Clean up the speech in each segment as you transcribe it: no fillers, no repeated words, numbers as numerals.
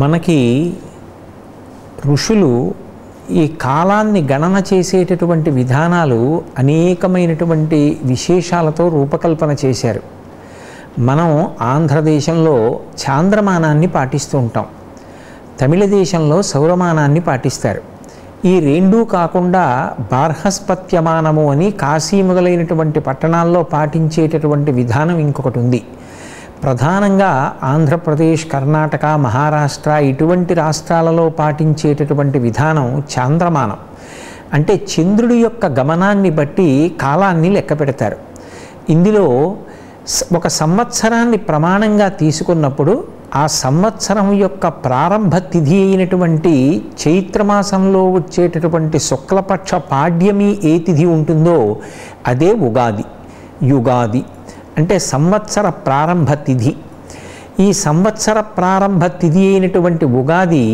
మనకి ఋషులు ఈ కాలాన్ని గణన చేసేటటువంటి విధానాలు అనేకమైనటువంటి విశేషాలతో రూపకల్పన చేశారు. మనం ఆంధ్రదేశంలో చాంద్రమానాన్ని పాటిస్తూ ఉంటాం, తమిళ దేశంలో సౌరమానాన్ని పాటిస్తారు. ఈ రెండూ కాకుండా బార్హస్పత్యమానము అని కాశీ మొదలైనటువంటి పట్టణాల్లో పాటించేటటువంటి విధానం ఇంకొకటి ఉంది. ప్రధానంగా ఆంధ్రప్రదేశ్, కర్ణాటక, మహారాష్ట్ర ఇటువంటి రాష్ట్రాలలో పాటించేటటువంటి విధానం చాంద్రమానం. అంటే చంద్రుడి యొక్క గమనాన్ని బట్టి కాలాన్ని లెక్క పెడతారు. ఇందులో ఒక సంవత్సరాన్ని ప్రమాణంగా తీసుకున్నప్పుడు ఆ సంవత్సరం యొక్క ప్రారంభ తిథి అయినటువంటి చైత్రమాసంలో వచ్చేటటువంటి శుక్లపక్ష పాడ్యమి ఏ తిథి ఉంటుందో అదే ఉగాది. యుగాది అంటే సంవత్సర ప్రారంభ తిథి. ఈ సంవత్సర ప్రారంభ తిథి అయినటువంటి ఉగాది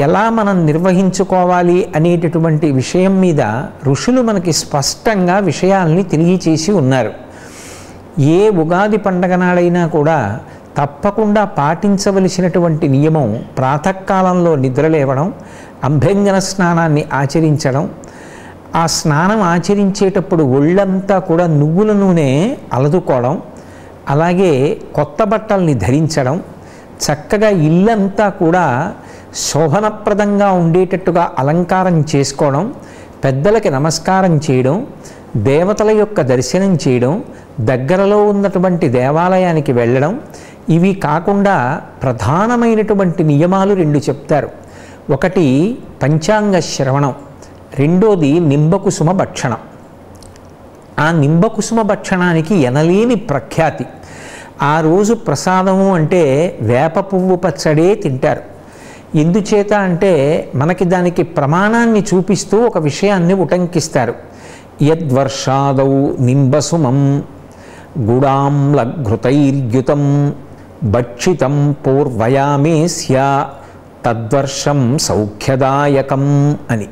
ఎలా మనం నిర్వహించుకోవాలి అనేటటువంటి విషయం మీద ఋషులు మనకి స్పష్టంగా విషయాల్ని తెలియచేసి ఉన్నారు. ఏ ఉగాది పండగ నాడైనా కూడా తప్పకుండా పాటించవలసినటువంటి నియమం ప్రాతకాలంలో నిద్రలేవడం, అభ్యంగన స్నానాన్ని ఆచరించడం. ఆ స్నానం ఆచరించేటప్పుడు ఒళ్ళంతా కూడా నువ్వుల నూనె అలదుకోవడం, అలాగే కొత్త బట్టల్ని ధరించడం, చక్కగా ఇల్లంతా కూడా శోభనప్రదంగా ఉండేటట్టుగా అలంకారం చేసుకోవడం, పెద్దలకి నమస్కారం చేయడం, దేవతల యొక్క దర్శనం చేయడం, దగ్గరలో ఉన్నటువంటి దేవాలయానికి వెళ్ళడం. ఇవి కాకుండా ప్రధానమైనటువంటి నియమాలు రెండు చెప్తారు. ఒకటి పంచాంగ శ్రవణం, రెండోది నింబకుసుమ భక్షణం. ఆ నింబకుసుమ భక్షణానికి ఎనలేని ప్రఖ్యాతి. ఆ రోజు ప్రసాదము అంటే వేప పువ్వు పచ్చడే తింటారు. ఎందుచేత అంటే మనకి దానికి ప్రమాణాన్ని చూపిస్తూ ఒక విషయాన్ని ఉటంకిస్తారు. యద్వర్షాదౌ నింబసుమం గుడాంలఘృతైర్యుతం భక్షితం పూర్వయామేస్య తద్వర్షం సౌఖ్యదాయకం అని.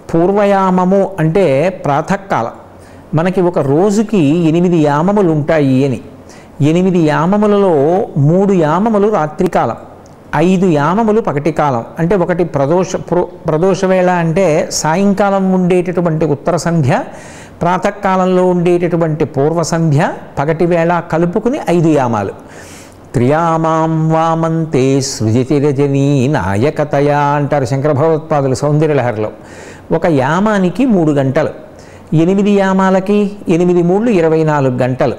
పూర్వయామము అంటే ప్రాతకాలం. మనకి ఒక రోజుకి 8 యామములు ఉంటాయి అని. 8 యామములలో 3 యామములు రాత్రికాలం, 5 యామములు పగటి కాలం. అంటే ఒకటి ప్రదోషవేళ అంటే సాయంకాలం ఉండేటటువంటి ఉత్తర సంధ్య, ప్రాతకాలంలో ఉండేటటువంటి పూర్వ సంధ్య, పగటి వేళ కలుపుకుని 5 యామాలు. త్రియామాం వామంతే సృజతిరజనీ నాయకతయా అంటారు శంకర భగవత్పాదులు సౌందర్యలహరిలో. ఒక యామానికి 3 గంటలు, 8 యామాలకి 8 3 24 గంటలు.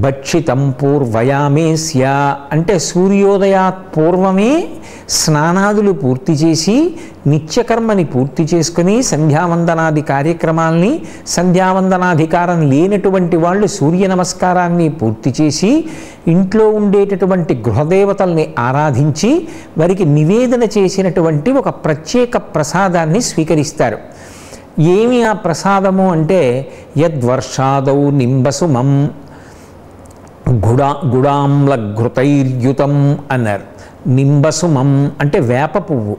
భక్షితం పూర్వయామేస్య అంటే సూర్యోదయాత్ పూర్వమే స్నానాదులు పూర్తి చేసి నిత్యకర్మని పూర్తి చేసుకుని సంధ్యావందనాది కార్యక్రమాల్ని, సంధ్యావందనాధికారం లేనటువంటి వాళ్ళు సూర్య నమస్కారాన్ని పూర్తి చేసి ఇంట్లో ఉండేటటువంటి గృహదేవతల్ని ఆరాధించి వారికి నివేదన చేసినటువంటి ఒక ప్రత్యేక ప్రసాదాన్ని స్వీకరిస్తారు. ఏమి ఆ ప్రసాదము అంటే యద్వర్షాదౌ నింబసుమం గుడాంలఘృతైర్యుతం అన్నారు. నింబసుమం అంటే వేప పువ్వు.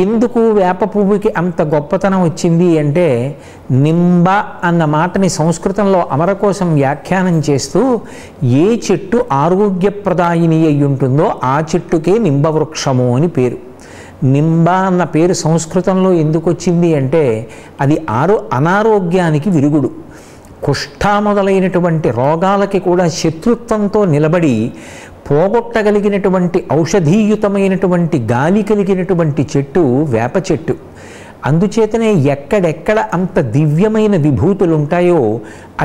ఎందుకు వేప పువ్వుకి అంత గొప్పతనం వచ్చింది అంటే నింబ అన్న మాటని సంస్కృతంలో అమరకోశం వ్యాఖ్యానం చేస్తూ ఏ చెట్టు ఆరోగ్యప్రదాయిని అయి ఉంటుందో ఆ చెట్టుకే నింబవృక్షము అని పేరు. నింబ అన్న పేరు సంస్కృతంలో ఎందుకు వచ్చింది అంటే అది అనారోగ్యానికి విరుగుడు. కుష్ఠ మొదలైనటువంటి రోగాలకి కూడా శత్రుత్వంతో నిలబడి పోగొట్టగలిగినటువంటి ఔషధీయుతమైనటువంటి గాలి కలిగినటువంటి చెట్టు వేప చెట్టు. అందుచేతనే ఎక్కడెక్కడ అంత దివ్యమైన విభూతులు ఉంటాయో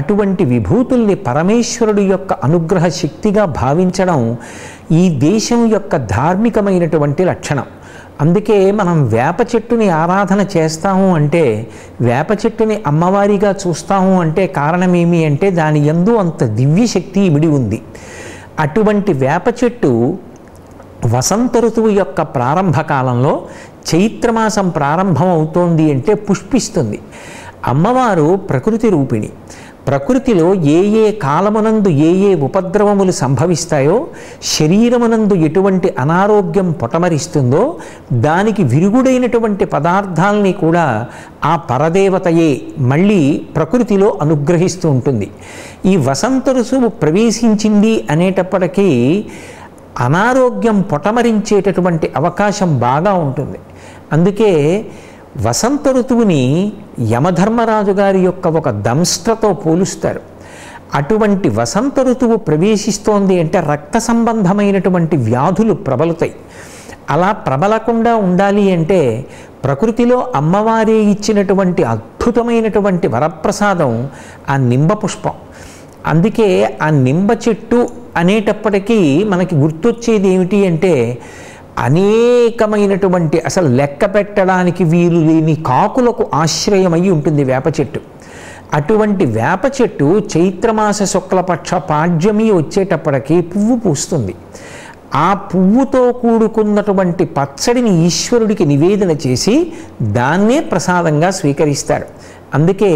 అటువంటి విభూతుల్ని పరమేశ్వరుడు యొక్క అనుగ్రహ శక్తిగా భావించడం ఈ దేశం యొక్క ధార్మికమైనటువంటి లక్షణం. అందుకే మనం వేప చెట్టుని ఆరాధన చేస్తాము అంటే, వేప చెట్టుని అమ్మవారిగా చూస్తాము అంటే కారణమేమి అంటే దాని యందు అంత దివ్యశక్తి ఇమిడి ఉంది. అటువంటి వేప చెట్టు వసంత ఋతువు యొక్క ప్రారంభ కాలంలో చైత్రమాసం ప్రారంభం అవుతోంది అంటే పుష్పిస్తుంది. అమ్మవారు ప్రకృతి రూపిణి. ప్రకృతిలో ఏ ఏ కాలమునందు ఏ ఏ ఉపద్రవములు సంభవిస్తాయో, శరీరమునందు ఎటువంటి అనారోగ్యం పొటమరిస్తుందో దానికి విరుగుడైనటువంటి పదార్థాలని కూడా ఆ పరదేవతయే మళ్ళీ ప్రకృతిలో అనుగ్రహిస్తూ ఉంటుంది. ఈ వసంత ఋతువు ప్రవేశించింది అనేటప్పటికీ అనారోగ్యం పొటమరించేటటువంటి అవకాశం బాగా ఉంటుంది. అందుకే వసంత ఋతువుని యమధర్మరాజు గారి యొక్క ఒక దంష్ట్రతో పోలుస్తారు. అటువంటి వసంత ఋతువు ప్రవేశిస్తోంది అంటే రక్త సంబంధమైనటువంటి వ్యాధులు ప్రబలుతాయి. అలా ప్రబలకుండా ఉండాలి అంటే ప్రకృతిలో అమ్మవారే ఇచ్చినటువంటి అద్భుతమైనటువంటి వరప్రసాదం ఆ నింబ పుష్పం. అందుకే ఆ నింబ చెట్టు అనేటప్పటికీ మనకి గుర్తొచ్చేది ఏమిటి అంటే అనేకమైనటువంటి అసలు లెక్క పెట్టడానికి వీలు లేని కాకులకు ఆశ్రయమై ఉంటుంది వేప చెట్టు. అటువంటి వేప చెట్టు చైత్రమాస శుక్లపక్ష పాడ్యమి వచ్చేటప్పటికి పువ్వు పూస్తుంది. ఆ పువ్వుతో కూడుకున్నటువంటి పచ్చడిని ఈశ్వరుడికి నివేదన చేసి దాన్నే ప్రసాదంగా స్వీకరిస్తారు. అందుకే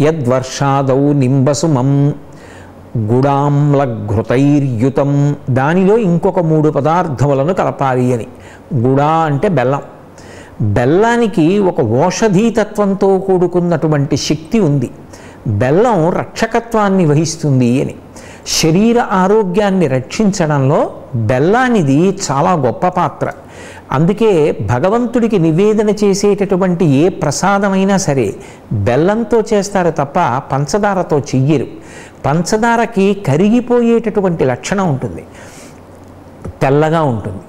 యద్వర్షాదౌ నింబసుమం గుడామ్లఘృతైర్యుతం, దానిలో ఇంకొక 3 పదార్థములను కలపాలి అని. గుడా అంటే బెల్లం. బెల్లానికి ఒక ఓషధీతత్వంతో కూడుకున్నటువంటి శక్తి ఉంది. బెల్లం రక్షకత్వాన్ని వహిస్తుంది అని. శరీర ఆరోగ్యాన్ని రక్షించడంలో బెల్లానిది చాలా గొప్ప పాత్ర. అందుకే భగవంతుడికి నివేదన చేసేటటువంటి ఏ ప్రసాదమైనా సరే బెల్లంతో చేస్తారు తప్ప పంచదారతో చెయ్యరు. పంచదారకి కరిగిపోయేటటువంటి లక్షణం ఉంటుంది, తెల్లగా ఉంటుంది.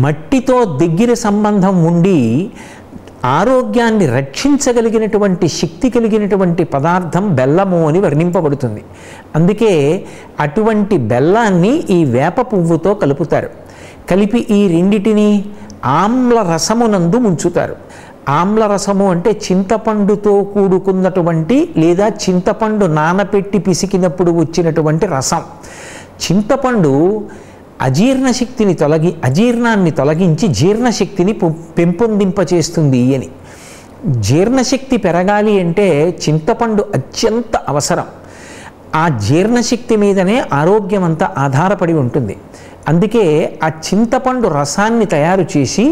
మట్టితో దగ్గర సంబంధం ఉండి ఆరోగ్యాన్ని రక్షించగలిగినటువంటి శక్తి కలిగినటువంటి పదార్థం బెల్లము అని వర్ణింపబడుతుంది. అందుకే అటువంటి బెల్లాన్ని ఈ వేప పువ్వుతో కలుపుతారు. కలిపి ఈ రెండిటిని ఆమ్ల రసమునందు ముంచుతారు. ఆమ్ల రసము అంటే చింతపండుతో కూడుకున్నటువంటి లేదా చింతపండు నానపెట్టి పిసికినప్పుడు వచ్చినటువంటి రసం. చింతపండు అజీర్ణాన్ని తొలగించి జీర్ణశక్తిని పెంపొందింపచేస్తుంది అని. జీర్ణశక్తి పెరగాలి అంటే చింతపండు అత్యంత అవసరం. ఆ జీర్ణశక్తి మీదనే ఆరోగ్యం అంతా ఆధారపడి ఉంటుంది. అందుకే ఆ చింతపండు రసాన్ని తయారు చేసి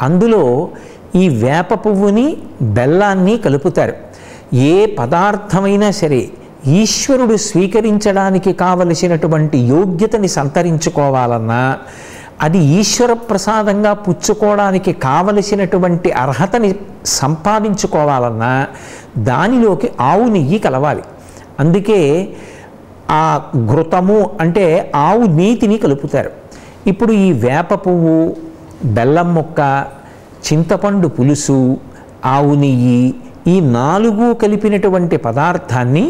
అందులో ఈ వేప పువ్వుని బెల్లాన్ని కలుపుతారు. ఏ పదార్థమైనా సరే ఈశ్వరుడు స్వీకరించడానికి కావలసినటువంటి యోగ్యతని సంతరించుకోవాలన్నా, అది ఈశ్వర ప్రసాదంగా పుచ్చుకోవడానికి కావలసినటువంటి అర్హతని సంపాదించుకోవాలన్నా దానిలోకి ఆవు నెయ్యి కలవాలి. అందుకే ఆ ఘృతము అంటే ఆవు నీతిని కలుపుతారు. ఇప్పుడు ఈ వేప పువ్వు, బెల్లం ముక్క, చింతపండు పులుసు, ఆవు నెయ్యి ఈ 4 కలిపినటువంటి పదార్థాన్ని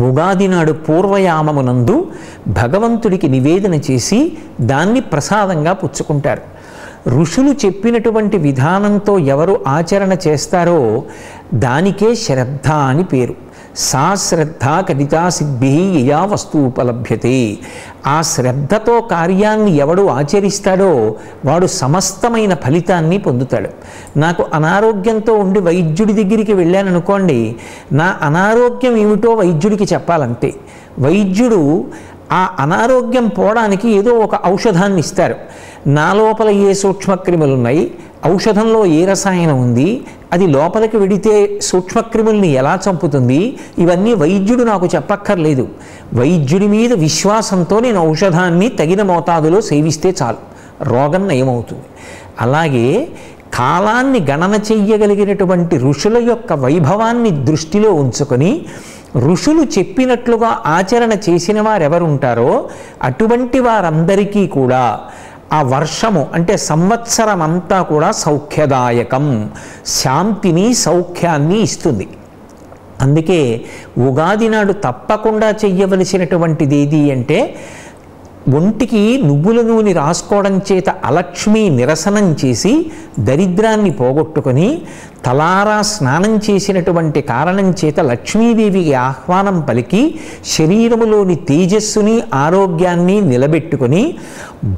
ఉగాది నాడు పూర్వయామమునందు భగవంతుడికి నివేదన చేసి దాన్ని ప్రసాదంగా పుచ్చుకుంటారు. ఋషులు చెప్పినటువంటి విధానంతో ఎవరు ఆచరణ చేస్తారో దానికే శ్రద్ధ అని పేరు. సా శ్రద్ధ కదితా సిద్ధి యయా వస్తు ఉపలభ్యతే. ఆ శ్రద్ధతో కార్యాన్ని ఎవడు ఆచరిస్తాడో వాడు సమస్తమైన ఫలితాన్ని పొందుతాడు. నాకు అనారోగ్యంతో ఉండి వైద్యుడి దగ్గరికి వెళ్ళాననుకోండి, నా అనారోగ్యం ఏమిటో వైద్యుడికి చెప్పాలంతే. వైద్యుడు ఆ అనారోగ్యం పోవడానికి ఏదో ఒక ఔషధాన్ని ఇస్తారు. నా లోపల ఏ సూక్ష్మక్రిములు ఉన్నాయి, ఔషధంలో ఏ రసాయనం ఉంది, అది లోపలికి వెడితే సూక్ష్మక్రిముల్ని ఎలా చంపుతుంది, ఇవన్నీ వైద్యుడు నాకు చెప్పక్కర్లేదు. వైద్యుడి మీద విశ్వాసంతో నేను ఔషధాన్ని తగిన మోతాదులో సేవిస్తే చాలు, రోగం నయమవుతుంది. అలాగే కాలాన్ని గణన చెయ్యగలిగినటువంటి ఋషుల యొక్క వైభవాన్ని దృష్టిలో ఉంచుకొని ఋషులు చెప్పినట్లుగా ఆచరణ చేసిన వారెవరుంటారో అటువంటి వారందరికీ కూడా ఆ వర్షము అంటే సంవత్సరం అంతా కూడా సౌఖ్యదాయకం, శాంతిని సౌఖ్యాన్ని ఇస్తుంది. అందుకే ఉగాది నాడు తప్పకుండా చెయ్యవలసినటువంటిది ఏది అంటే ఒంటికి నువ్వుల నూనె రాసుకోవడం చేత అలక్ష్మి నిరసనం చేసి దరిద్రాన్ని పోగొట్టుకొని తలారా స్నానం చేసినటువంటి కారణం చేత లక్ష్మీదేవికి ఆహ్వానం పలికి శరీరములోని తేజస్సుని ఆరోగ్యాన్ని నిలబెట్టుకొని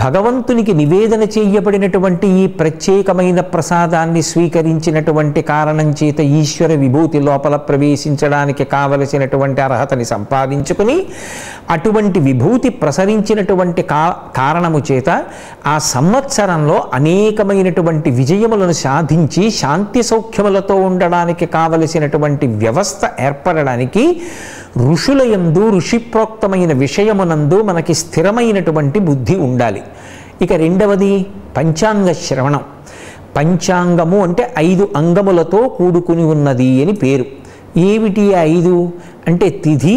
భగవంతునికి నివేదన చేయబడినటువంటి ఈ ప్రత్యేకమైన ప్రసాదాన్ని స్వీకరించినటువంటి కారణం చేత ఈశ్వర విభూతి లోపల ప్రవేశించడానికి కావలసినటువంటి అర్హతని సంపాదించుకుని అటువంటి విభూతి ప్రసరించినటువంటి కారణము చేత ఆ సంవత్సరంలో అనేకమైనటువంటి విజయములను సాధించి శాంతి సౌఖ్యములతో ఉండడానికి కావలసినటువంటి వ్యవస్థ ఏర్పడడానికి ఋషులయందు ఋషిప్రోక్తమైన విషయమునందు మనకి స్థిరమైనటువంటి బుద్ధి ఉండాలి. ఇక రెండవది పంచాంగ శ్రవణం. పంచాంగము అంటే 5 అంగములతో కూడుకుని ఉన్నది అని పేరు. ఏమిటి 5 అంటే తిథి,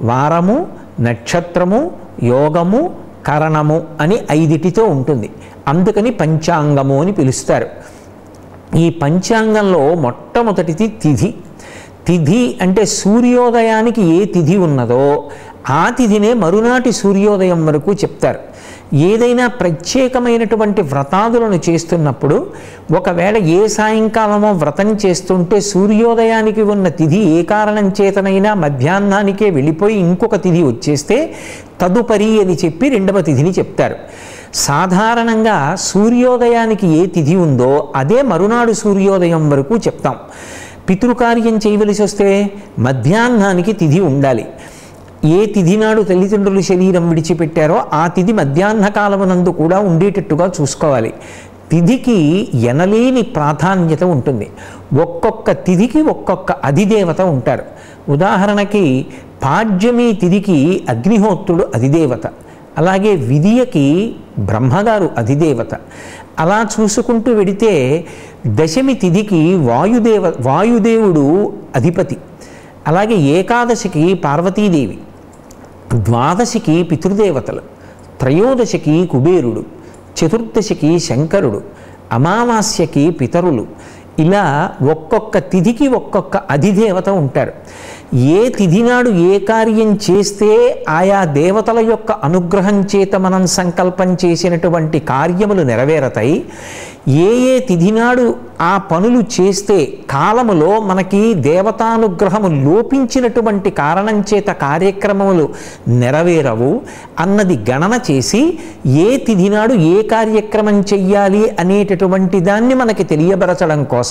వారము, నక్షత్రము, యోగము, కరణము అని 5టితో ఉంటుంది. అందుకని పంచాంగము అని పిలుస్తారు. ఈ పంచాంగంలో మొట్టమొదటిది తిథి. తిథి అంటే సూర్యోదయానికి ఏ తిథి ఉన్నదో ఆ తిథినే మరునాటి సూర్యోదయం వరకు చెప్తారు. ఏదైనా ప్రత్యేకమైనటువంటి వ్రతాదులను చేస్తున్నప్పుడు ఒకవేళ ఏ సాయంకాలమో వ్రతం చేస్తుంటే సూర్యోదయానికి ఉన్న తిథి ఏ కారణం చేతనైనా మధ్యాహ్నానికే వెళ్ళిపోయి ఇంకొక తిథి వచ్చేస్తే తదుపరి అని చెప్పి రెండవ తిథిని చెప్తారు. సాధారణంగా సూర్యోదయానికి ఏ తిథి ఉందో అదే మరునాడు సూర్యోదయం వరకు చెప్తాం. పితృకార్యం చేయవలసి వస్తే మధ్యాహ్నానికి తిథి ఉండాలి. ఏ తిథి నాడు తల్లిదండ్రులు శరీరం విడిచిపెట్టారో ఆ తిథి మధ్యాహ్న కాలమునందు కూడా ఉండేటట్టుగా చూసుకోవాలి. తిథికి ఎనలేని ప్రాధాన్యత ఉంటుంది. ఒక్కొక్క తిథికి ఒక్కొక్క అధిదేవత ఉంటారు. ఉదాహరణకి పాడ్యమి తిథికి అగ్నిహోత్రుడు అధిదేవత, అలాగే విదియకి బ్రహ్మగారు అధిదేవత. అలా చూసుకుంటూ వెడితే దశమి తిథికి వాయుదేవుడు అధిపతి, అలాగే ఏకాదశికి పార్వతీదేవి, ద్వాదశికి పితృదేవతలు, త్రయోదశికి కుబేరుడు, చతుర్దశికి శంకరుడు, అమావాస్యకి పితరులు. ఇలా ఒక్కొక్క తిథికి ఒక్కొక్క అధిదేవత ఉంటారు. ఏ తిథి నాడు ఏ కార్యం చేస్తే ఆయా దేవతల యొక్క అనుగ్రహం చేత మనం సంకల్పం చేసినటువంటి కార్యములు నెరవేరతాయి, ఏ ఏ తిథి నాడు ఆ పనులు చేస్తే కాలములో మనకి దేవతానుగ్రహము లోపించినటువంటి కారణం చేత కార్యక్రమములు నెరవేరవు అన్నది గణన చేసి ఏ తిథి నాడు ఏ కార్యక్రమం చెయ్యాలి అనేటటువంటి దాన్ని మనకి తెలియబరచడం కోసం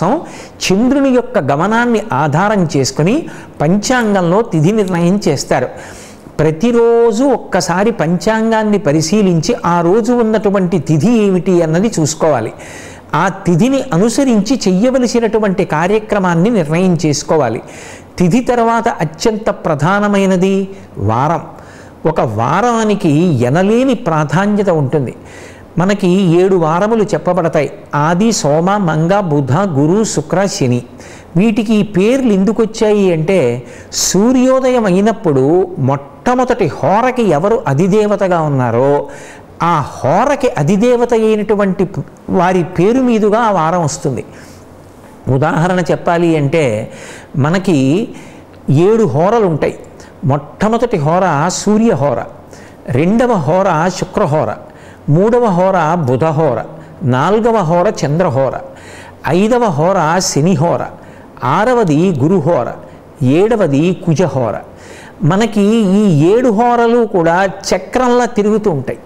చంద్రుని యొక్క గమనాన్ని ఆధారం చేసుకుని పంచాంగంలో తిథి నిర్ణయం చేస్తారు. ప్రతిరోజు ఒక్కసారి పంచాంగాన్ని పరిశీలించి ఆ రోజు ఉన్నటువంటి తిథి ఏమిటి అన్నది చూసుకోవాలి. ఆ తిథిని అనుసరించి చెయ్యవలసినటువంటి కార్యక్రమాన్ని నిర్ణయం చేసుకోవాలి. తిథి తర్వాత అత్యంత ప్రధానమైనది వారం. ఒక వారానికి ఎనలేని ప్రాధాన్యత ఉంటుంది. మనకి 7 వారములు చెప్పబడతాయి. ఆది, సోమ, మంగ, బుధ, గురు, శుక్ర, శని. వీటికి ఈ పేర్లు ఎందుకు వచ్చాయి అంటే సూర్యోదయం అయినప్పుడు మొట్టమొదటి హోరకి ఎవరు అధిదేవతగా ఉన్నారో ఆ హోరకి అధిదేవత అయినటువంటి వారి పేరు మీదుగా ఆ వారం వస్తుంది. ఉదాహరణ చెప్పాలి అంటే మనకి 7 హోరలు ఉంటాయి. మొట్టమొదటి హోర సూర్యహోర, రెండవ హోర శుక్రహోర, మూడవ హోర బుధహోర, నాలుగవ హోర చంద్రహోర, ఐదవ హోర శనిహోర, ఆరవది గురుహోర, ఏడవది కుజహోర. మనకి ఈ 7 హోరలు కూడా చక్రంలా తిరుగుతూ ఉంటాయి.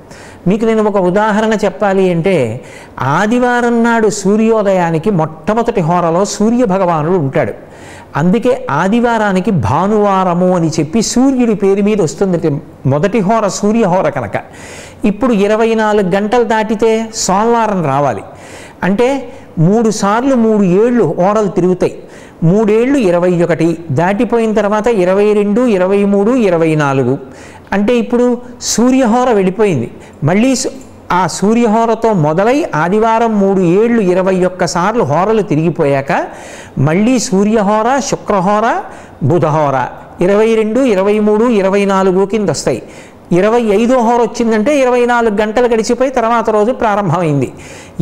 మీకు నేను ఒక ఉదాహరణ చెప్పాలి అంటే ఆదివారం నాడు సూర్యోదయానికి మొట్టమొదటి హోరలో సూర్యభగవానుడు ఉంటాడు. అందుకే ఆదివారానికి భానువారము అని చెప్పి సూర్యుడి పేరు మీద వస్తుంది. మొదటి హోర సూర్యహోర కనుక. ఇప్పుడు 24 గంటలు దాటితే సోమవారం రావాలి. అంటే 3 సార్లు 3 ఏళ్ళు హోరలు తిరుగుతాయి. 3 ఏళ్ళు 21 దాటిపోయిన తర్వాత 22, 23, 24. అంటే ఇప్పుడు సూర్యహోర వెళ్ళిపోయింది. మళ్ళీ ఆ సూర్యహోరతో మొదలై ఆదివారం 3 ఏళ్ళు 21 సార్లు హోరలు తిరిగిపోయాక మళ్ళీ సూర్యహోర, శుక్రహోర, బుధహోర 22, 23, 24 కింద వస్తాయి. 25వ హోర వచ్చిందంటే 24 గంటలు గడిచిపోయి తర్వాత రోజు ప్రారంభమైంది.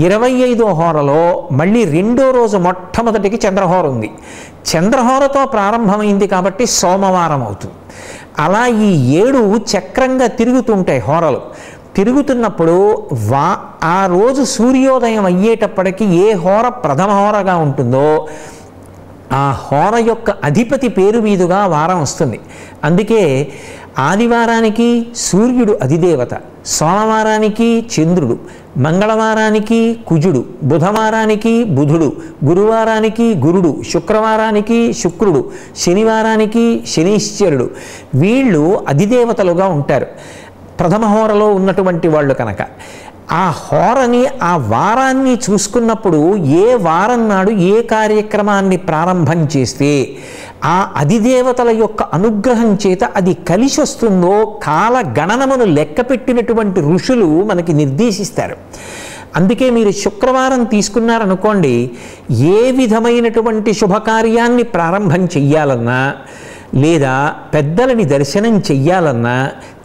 25వ హోరలో మళ్ళీ రెండో రోజు మొట్టమొదటికి చంద్రహోర ఉంది. చంద్రహోరతో ప్రారంభమైంది కాబట్టి సోమవారం అవుతుంది. అలా ఈ 7 చక్రంగా తిరుగుతుంటాయి హోరలు. తిరుగుతున్నప్పుడు ఆ రోజు సూర్యోదయం అయ్యేటప్పటికి ఏ హోర ప్రథమ హోరగా ఉంటుందో ఆ హోర యొక్క అధిపతి పేరు మీదుగా వారం వస్తుంది. అందుకే ఆదివారానికి సూర్యుడు అధిదేవత, సోమవారానికి చంద్రుడు, మంగళవారానికి కుజుడు, బుధవారానికి బుధుడు, గురువారానికి గురుడు, శుక్రవారానికి శుక్రుడు, శనివారానికి శనీశ్వరుడు. వీళ్ళు అధిదేవతలుగా ఉంటారు ప్రథమ హోరలో ఉన్నటువంటి వాళ్ళు కనుక. ఆ హోరని ఆ వారాన్ని చూసుకున్నప్పుడు ఏ వారం నాడు ఏ కార్యక్రమాన్ని ప్రారంభం చేస్తే ఆ అధిదేవతల యొక్క అనుగ్రహం చేత అది కలిసి వస్తుందో కాల గణనమును లెక్క పెట్టినటువంటి ఋషులు మనకి నిర్దేశిస్తారు. అందుకే మీరు శుక్రవారం తీసుకున్నారనుకోండి, ఏ విధమైనటువంటి శుభకార్యాన్ని ప్రారంభం చెయ్యాలన్నా లేదా పెద్దలని దర్శనం చెయ్యాలన్నా,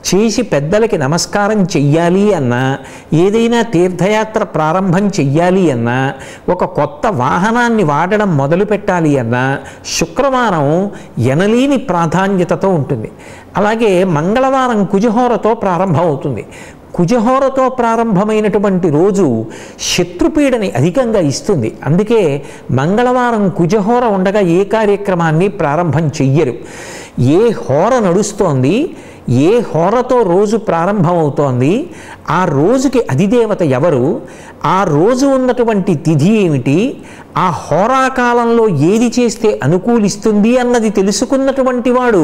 చేసి పెద్దలకి నమస్కారం చెయ్యాలి అన్నా, ఏదైనా తీర్థయాత్ర ప్రారంభం చెయ్యాలి అన్నా, ఒక కొత్త వాహనాన్ని వాడడం మొదలు పెట్టాలి అన్నా శుక్రవారం ఎనలేని ప్రాధాన్యతతో ఉంటుంది. అలాగే మంగళవారం కుజహోరతో ప్రారంభం అవుతుంది. కుజహోరతో ప్రారంభమైనటువంటి రోజు శత్రుపీడని అధికంగా ఇస్తుంది. అందుకే మంగళవారం కుజహోర ఉండగా ఏ కార్యక్రమాన్ని ప్రారంభం చెయ్యరు. ఏ హోర నడుస్తోంది, ఏ హోరతో రోజు ప్రారంభమవుతోంది, ఆ రోజుకి అధిదేవత ఎవరు, ఆ రోజు ఉన్నటువంటి తిథి ఏమిటి, ఆ హోరాకాలంలో ఏది చేస్తే అనుకూలిస్తుంది అన్నది తెలుసుకున్నటువంటి వాడు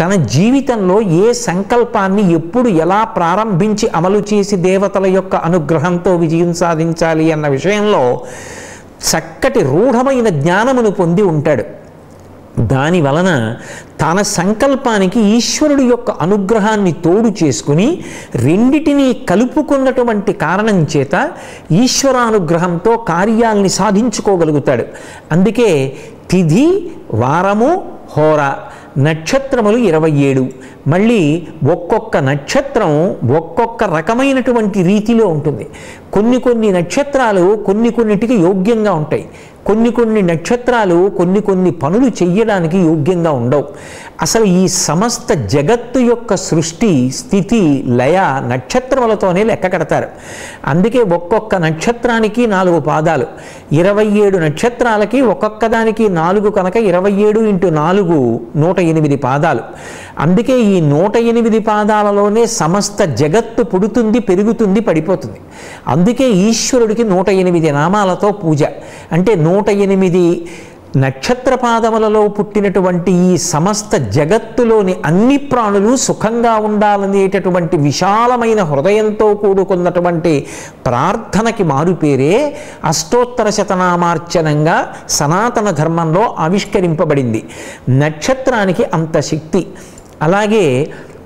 తన జీవితంలో ఏ సంకల్పాన్ని ఎప్పుడు ఎలా ప్రారంభించి అమలు చేసి దేవతల యొక్క అనుగ్రహంతో విజయం సాధించాలి అన్న విషయంలో చక్కటి రూఢమైన జ్ఞానమును పొంది ఉంటాడు. దాని వలన తన సంకల్పానికి ఈశ్వరుడి యొక్క అనుగ్రహాన్ని తోడు చేసుకుని రెండిటినీ కలుపుకున్నటువంటి కారణం చేత ఈశ్వరానుగ్రహంతో కార్యాల్ని సాధించుకోగలుగుతాడు. అందుకే తిథి, వారము, హోర, నక్షత్రములు 27. మళ్ళీ ఒక్కొక్క నక్షత్రం ఒక్కొక్క రకమైనటువంటి రీతిలో ఉంటుంది. కొన్ని నక్షత్రాలు కొన్నిటికి యోగ్యంగా ఉంటాయి. కొన్ని నక్షత్రాలు కొన్ని పనులు చెయ్యడానికి యోగ్యంగా ఉండవు. అసలు ఈ సమస్త జగత్తు యొక్క సృష్టి, స్థితి, లయ నక్షత్రములతోనే లెక్క కడతారు. అందుకే ఒక్కొక్క నక్షత్రానికి 4 పాదాలు, 27 నక్షత్రాలకి ఒక్కొక్క దానికి 4 కనుక 27 × 4 108 పాదాలు. అందుకే ఈ 108 పాదాలలోనే సమస్త జగత్తు పుడుతుంది, పెరుగుతుంది, పడిపోతుంది. అందుకే ఈశ్వరుడికి 108 నామాలతో పూజ. అంటే 108 నక్షత్ర పాదములలో పుట్టినటువంటి ఈ సమస్త జగత్తులోని అన్ని ప్రాణులు సుఖంగా ఉండాలనేటటువంటి విశాలమైన హృదయంతో కూడుకున్నటువంటి ప్రార్థనకి మారుపేరే అష్టోత్తర శతనామార్చనంగా సనాతన ధర్మంలో ఆవిష్కరింపబడింది. నక్షత్రానికి అంత శక్తి. అలాగే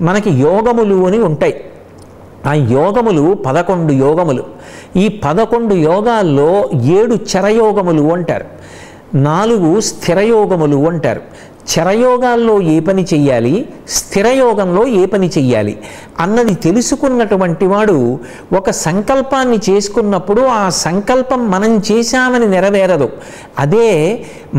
మనకి యోగములు అని ఉంటాయి. ఆ యోగములు 11 యోగములు. ఈ 11 యోగాల్లో 7 చరయోగములు అంటారు, 4 స్థిరయోగములు అంటారు. చరయోగాల్లో ఏ పని చెయ్యాలి, స్థిరయోగంలో ఏ పని చెయ్యాలి అన్నది తెలుసుకున్నటువంటి వాడు ఒక సంకల్పాన్ని చేసుకున్నప్పుడు ఆ సంకల్పం మనం చేశామని నెరవేరదు. అదే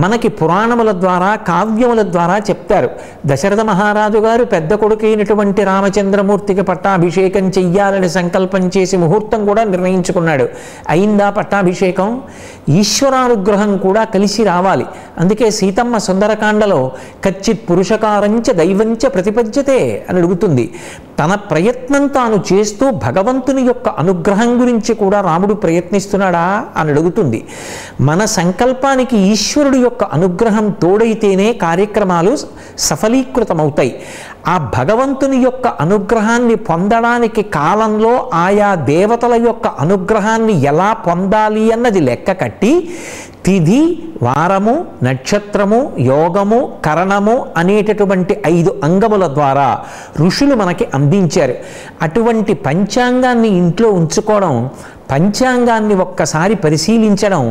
మనకి పురాణముల ద్వారా, కావ్యముల ద్వారా చెప్తారు. దశరథ మహారాజు గారు పెద్ద కొడుకైనటువంటి రామచంద్రమూర్తికి పట్టాభిషేకం చెయ్యాలని సంకల్పం చేసి ముహూర్తం కూడా నిర్ణయించుకున్నాడు. అయిందా పట్టాభిషేకం? ఈశ్వరానుగ్రహం కూడా కలిసి రావాలి. అందుకే సీతమ్మ సుందరకాండలో కచ్చిత్ పురుషకారంచ దైవంచ ప్రతిపద్యతే అని అడుగుతుంది. తన ప్రయత్నం తాను చేస్తూ భగవంతుని యొక్క అనుగ్రహం గురించి కూడా రాముడు ప్రయత్నిస్తున్నాడా అని అడుగుతుంది. మన సంకల్పానికి ఈశ్వరుడు యొక్క అనుగ్రహం తోడైతేనే కార్యక్రమాలు సఫలీకృతమవుతాయి. ఆ భగవంతుని యొక్క అనుగ్రహాన్ని పొందడానికి కాలంలో ఆయా దేవతల యొక్క అనుగ్రహాన్ని ఎలా పొందాలి అన్నది లెక్క కట్టి తిథి, వారము, నక్షత్రము, యోగము, కరణము అనేటటువంటి 5 అంగముల ద్వారా ఋషులు మనకి అందించారు. అటువంటి పంచాంగాన్ని ఇంట్లో ఉంచుకోవడం, పంచాంగాన్ని ఒక్కసారి పరిశీలించడం,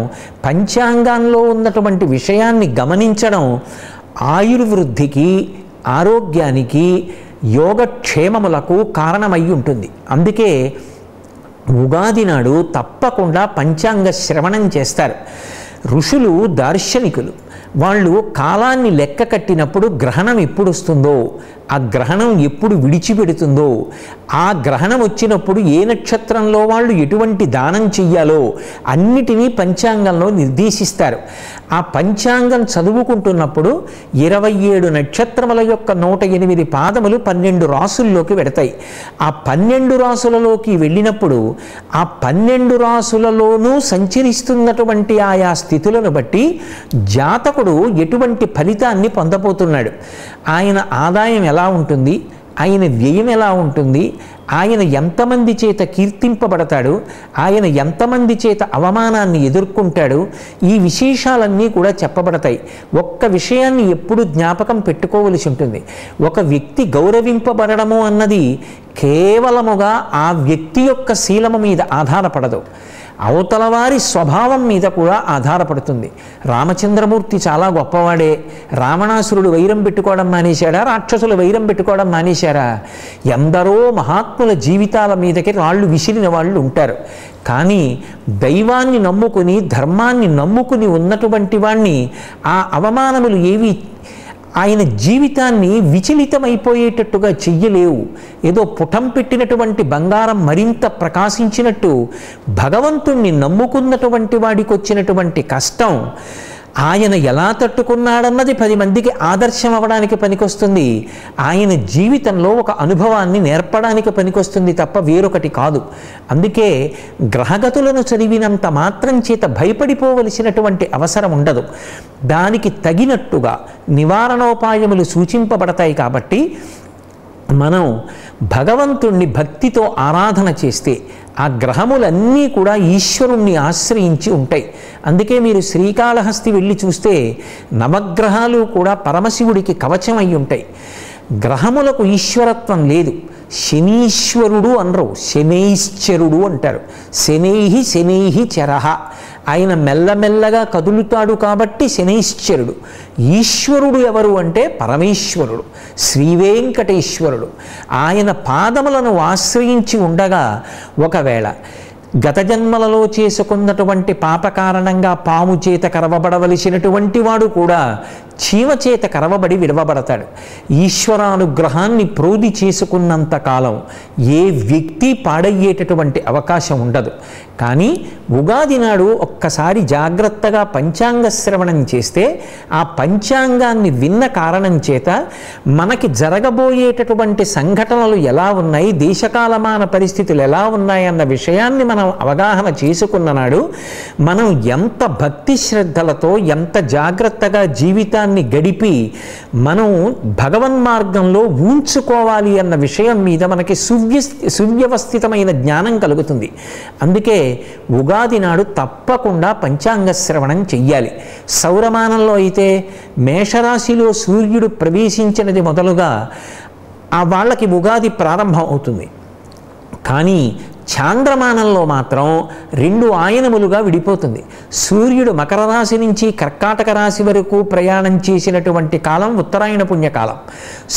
పంచాంగంలో ఉన్నటువంటి విషయాన్ని గమనించడం ఆయుర్వృద్ధికి, ఆరోగ్యానికి, యోగక్షేమములకు కారణమై ఉంటుంది. అందుకే ఉగాది నాడు తప్పకుండా పంచాంగ శ్రవణం చేస్తారు. ఋషులు దార్శనికులు. వాళ్ళు కాలాన్ని లెక్క కట్టినప్పుడు గ్రహణం ఎప్పుడు వస్తుందో, ఆ గ్రహణం ఎప్పుడు విడిచిపెడుతుందో, ఆ గ్రహణం వచ్చినప్పుడు ఏ నక్షత్రంలో వాళ్ళు ఎటువంటి దానం చెయ్యాలో అన్నిటినీ పంచాంగంలో నిర్దేశిస్తారు. ఆ పంచాంగం చదువుకుంటున్నప్పుడు 27 నక్షత్రముల యొక్క 108 పాదములు 12 రాసుల్లోకి వెడతాయి. ఆ 12 రాసులలోకి వెళ్ళినప్పుడు ఆ 12 రాసులలోనూ సంచరిస్తున్నటువంటి ఆయా స్థితులను బట్టి జాతకుడు ఎటువంటి ఫలితాన్ని పొందబోతున్నాడు, ఆయన ఆదాయం ఎలా ఉంటుంది, ఆయన వ్యయం ఎలా ఉంటుంది, ఆయన ఎంతమంది చేత కీర్తింపబడతాడు, ఆయన ఎంతమంది చేత అవమానాన్ని ఎదుర్కొంటాడు, ఈ విశేషాలన్నీ కూడా చెప్పబడతాయి. ఒక్క విషయాన్ని ఎప్పుడు జ్ఞాపకం పెట్టుకోవలసి ఉంటుంది. ఒక వ్యక్తి గౌరవింపబడము అన్నది కేవలముగా ఆ వ్యక్తి యొక్క శీలము మీద ఆధారపడదు, అవతలవారి స్వభావం మీద కూడా ఆధారపడుతుంది. రామచంద్రమూర్తి చాలా గొప్పవాడే, రావణాసురుడు వైరం పెట్టుకోవడం మానేశాడా, రాక్షసులు వైరం పెట్టుకోవడం మానేశారా? ఎందరో మహాత్ముల జీవితాల మీదకి రాళ్ళు విసిరిన వాళ్ళు ఉంటారు. కానీ దైవాన్ని నమ్ముకుని ధర్మాన్ని నమ్ముకుని ఉన్నటువంటి వాణ్ణి ఆ అవమానములు ఏవి ఆయన జీవితాన్ని విచలితమైపోయేటట్టుగా చెయ్యలేవు. ఏదో పుటం పెట్టినటువంటి బంగారం మరింత ప్రకాశించినట్టు భగవంతుణ్ణి నమ్ముకున్నటువంటి వాడికి వచ్చినటువంటి కష్టం ఆయన ఎలా తట్టుకున్నాడన్నది 10 మందికి ఆదర్శం అవ్వడానికి పనికొస్తుంది. ఆయన జీవితంలో ఒక అనుభవాన్ని నేర్పడానికి పనికొస్తుంది తప్ప వేరొకటి కాదు. అందుకే గ్రహగతులను చదివినంత మాత్రం చేత భయపడిపోవలసినటువంటి అవసరం ఉండదు. దానికి తగినట్టుగా నివారణోపాయములు సూచింపబడతాయి. కాబట్టి మనం భగవంతుణ్ణి భక్తితో ఆరాధన చేస్తే ఆ గ్రహములన్నీ కూడా ఈశ్వరుణ్ణి ఆశ్రయించి ఉంటాయి. అందుకే మీరు శ్రీకాళహస్తి వెళ్ళి చూస్తే నవగ్రహాలు కూడా పరమశివుడికి కవచం అయి ఉంటాయి. గ్రహములకు ఈశ్వరత్వం లేదు. శనీశ్వరుడు అనరు, శనైశ్చరుడు అంటారు. శనైహి శనైహి చరహ, ఆయన మెల్లమెల్లగా కదులుతాడు కాబట్టి శనైశ్చరుడు. ఈశ్వరుడు ఎవరు అంటే పరమేశ్వరుడు, శ్రీవేంకటేశ్వరుడు. ఆయన పాదములను ఆశ్రయించి ఉండగా ఒకవేళ గత జన్మలలో చేసుకున్నటువంటి పాప కారణంగా పాము చేత కరవబడవలసినటువంటి వాడు కూడా చీమ చేత కరవబడి విడవబడతాడు. ఈశ్వరానుగ్రహాన్ని ప్రోధి చేసుకున్నంత కాలం ఏ వ్యక్తి పాడయ్యేటటువంటి అవకాశం ఉండదు. కానీ ఉగాది నాడు ఒక్కసారి జాగ్రత్తగా పంచాంగ శ్రవణం చేస్తే ఆ పంచాంగాన్ని విన్న కారణం చేత మనకి జరగబోయేటటువంటి సంఘటనలు ఎలా ఉన్నాయి, దేశకాలమాన పరిస్థితులు ఎలా ఉన్నాయి అన్న విషయాన్ని మనం అవగాహన చేసుకున్న నాడు మనం ఎంత భక్తి శ్రద్ధలతో ఎంత జాగ్రత్తగా జీవితాన్ని గడిపి మనం భగవన్మార్గంలో ఉంచుకోవాలి అన్న విషయం మీద మనకి సువ్యవస్థితమైన జ్ఞానం కలుగుతుంది. అందుకే ఉగాది నాడు తప్పకుండా పంచాంగ శ్రవణం చెయ్యాలి. సౌరమానంలో అయితే మేషరాశిలో సూర్యుడు ప్రవేశించినది మొదలుగా ఆ వాళ్ళకి ఉగాది ప్రారంభం అవుతుంది. కానీ చాంద్రమానంలో మాత్రం 2 ఆయనములుగా విడిపోతుంది. సూర్యుడు మకర రాశి నుంచి కర్కాటక రాశి వరకు ప్రయాణం చేసినటువంటి కాలం ఉత్తరాయణ పుణ్యకాలం.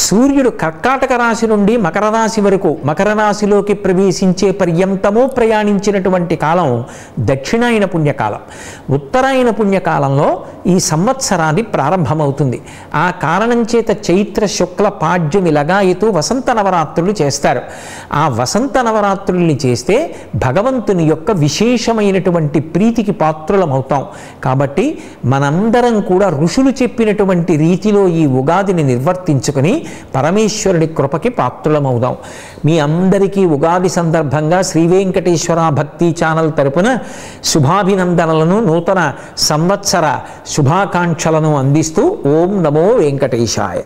సూర్యుడు కర్కాటక రాశి నుండి మకర రాశి వరకు మకర రాశిలోకి ప్రవేశించే పర్యంతము ప్రయాణించినటువంటి కాలం దక్షిణాయన పుణ్యకాలం. ఉత్తరాయణ పుణ్యకాలంలో ఈ సంవత్సరాన్ని ప్రారంభమవుతుంది. ఆ కారణం చేత చైత్ర శుక్ల పాడ్యమి లగాయతు వసంత నవరాత్రులు చేస్తారు. ఆ వసంత నవరాత్రుల్ని చేస్తే భగవంతుని యొక్క విశేషమైనటువంటి ప్రీతికి పాత్రులమవుతాం. కాబట్టి మనందరం కూడా ఋషులు చెప్పినటువంటి రీతిలో ఈ ఉగాదిని నిర్వర్తించుకొని పరమేశ్వరుడి కృపకి పాత్రులమవుదాం. మీ అందరికీ ఉగాది సందర్భంగా శ్రీ వెంకటేశ్వర భక్తి ఛానల్ తరపున శుభాభినందనలను, నూతన సంవత్సర శుభాకాంక్షలను అందిస్తూ ఓం నమో వెంకటేశాయ.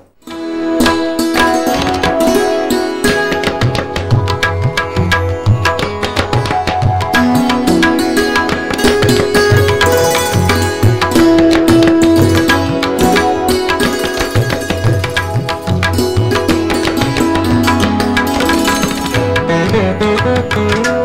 Thank you.